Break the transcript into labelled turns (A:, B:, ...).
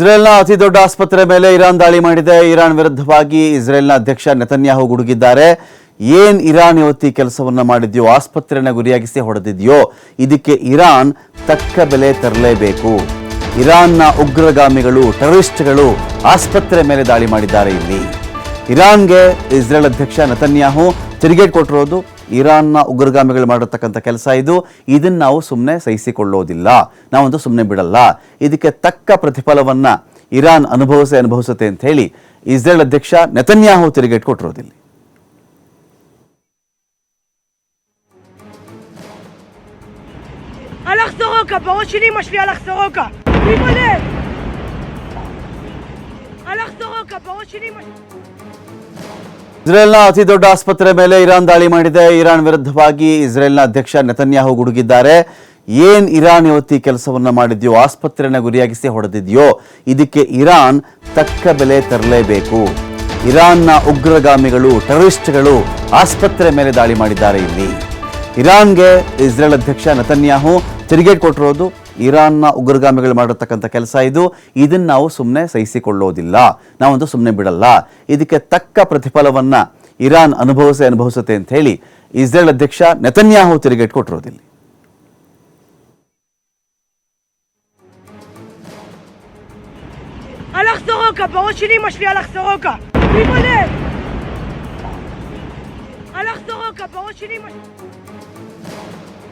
A: ಇಸ್ರೇಲ್ನ ಅತಿ ದೊಡ್ಡ ಆಸ್ಪತ್ರೆ ಮೇಲೆ ಇರಾನ್ ದಾಳಿ ಮಾಡಿದೆ. ಇರಾನ್ ವಿರುದ್ಧವಾಗಿ ಇಸ್ರೇಲ್ನ ಅಧ್ಯಕ್ಷ ನೆತನ್ಯಾಹು ಗುಡುಗಿದ್ದಾರೆ. ಏನ್ ಇರಾನ್ ಇವತ್ತಿ ಕೆಲಸವನ್ನ ಮಾಡಿದ್ಯೋ, ಆಸ್ಪತ್ರೆನ ಗುರಿಯಾಗಿಸಿ ಹೊಡೆದಿದ್ಯೋ, ಇದಕ್ಕೆ ಇರಾನ್ ತಕ್ಕ ಬೆಲೆ ತರಲೇಬೇಕು. ಇರಾನ್ನ ಉಗ್ರಗಾಮಿಗಳು, ಟೆರರಿಸ್ಟ್ಗಳು ಆಸ್ಪತ್ರೆ ಮೇಲೆ ದಾಳಿ ಮಾಡಿದ್ದಾರೆ. ಇಲ್ಲಿ ಇರಾನ್ಗೆ ಇಸ್ರೇಲ್ ಅಧ್ಯಕ್ಷ ನೆತನ್ಯಾಹು ತಿರುಗೇಟ್ ಕೊಟ್ಟಿರೋದು ಇರಾನ್ನ ಉಗ್ರಗಾಮಿಗಳು ಮಾಡಿರ್ತಕ್ಕಂಥ ಕೆಲಸ ಇದು. ಇದನ್ನು ನಾವು ಸುಮ್ಮನೆ ಸಹಿಸಿಕೊಳ್ಳೋದಿಲ್ಲ, ನಾವಂತೂ ಸುಮ್ಮನೆ ಬಿಡಲ್ಲ. ಇದಕ್ಕೆ ತಕ್ಕ ಪ್ರತಿಫಲವನ್ನ ಇರಾನ್ ಅನುಭವಿಸುತ್ತೆ ಅಂತ ಹೇಳಿ ಇಸ್ರೇಲ್ ಅಧ್ಯಕ್ಷ ನೆತನ್ಯಾಹು ತಿರುಗೇಟ್ ಕೊಟ್ಟಿರೋದಿಲ್ಲ.
B: הלך סורוקה, בראש של אמא שלי הלך סורוקה. תימלא! הלך סורוקה, בראש של אמא שלי.
A: ಇಸ್ರೇಲ್ನ ಅತಿ ದೊಡ್ಡ ಆಸ್ಪತ್ರೆ ಮೇಲೆ ಇರಾನ್ ದಾಳಿ ಮಾಡಿದೆ. ಇರಾನ್ ವಿರುದ್ಧವಾಗಿ ಇಸ್ರೇಲ್ನ ಅಧ್ಯಕ್ಷ ನೆತನ್ಯಾಹು ಗುಡುಗಿದ್ದಾರೆ. ಏನ್ ಇರಾನ್ ಇವತ್ತಿ ಕೆಲಸವನ್ನ ಮಾಡಿದ್ಯೋ, ಆಸ್ಪತ್ರೆನ ಗುರಿಯಾಗಿಸಿ ಹೊಡೆದಿದ್ಯೋ, ಇದಕ್ಕೆ ಇರಾನ್ ತಕ್ಕ ಬೆಲೆ ತರಲೇಬೇಕು. ಇರಾನ್ನ ಉಗ್ರಗಾಮಿಗಳು, ಟೆರರಿಸ್ಟ್ಗಳು ಆಸ್ಪತ್ರೆ ಮೇಲೆ ದಾಳಿ ಮಾಡಿದ್ದಾರೆ. ಇಲ್ಲಿ ಇರಾನ್ಗೆ ಇಸ್ರೇಲ್ ಅಧ್ಯಕ್ಷ ನೆತನ್ಯಾಹು ತಿರುಗೇಟ್ ಕೊಟ್ಟಿರೋದು ಇರಾನ್ನ ಉಗ್ರಗಾಮಿಗಳು ಮಾಡಿರ್ತಕ್ಕಂಥ ಕೆಲಸ ಇದು. ಇದನ್ನು ನಾವು ಸುಮ್ಮನೆ ಸಹಿಸಿಕೊಳ್ಳೋದಿಲ್ಲ, ನಾವಂತೂ ಸುಮ್ಮನೆ ಬಿಡಲ್ಲ. ಇದಕ್ಕೆ ತಕ್ಕ ಪ್ರತಿಫಲವನ್ನ ಇರಾನ್ ಅನುಭವಿಸುತ್ತೆ ಅಂತ ಹೇಳಿ ಇಸ್ರೇಲ್ ಅಧ್ಯಕ್ಷ ನೆತನ್ಯಾಹು ತಿರುಗೇಟ್ ಕೊಟ್ಟಿರೋದಿಲ್ಲ.
B: הלך סורוקה, בראש של אמא שלי הלך סורוקה. תימלא! הלך סורוקה, בראש של אמא שלי.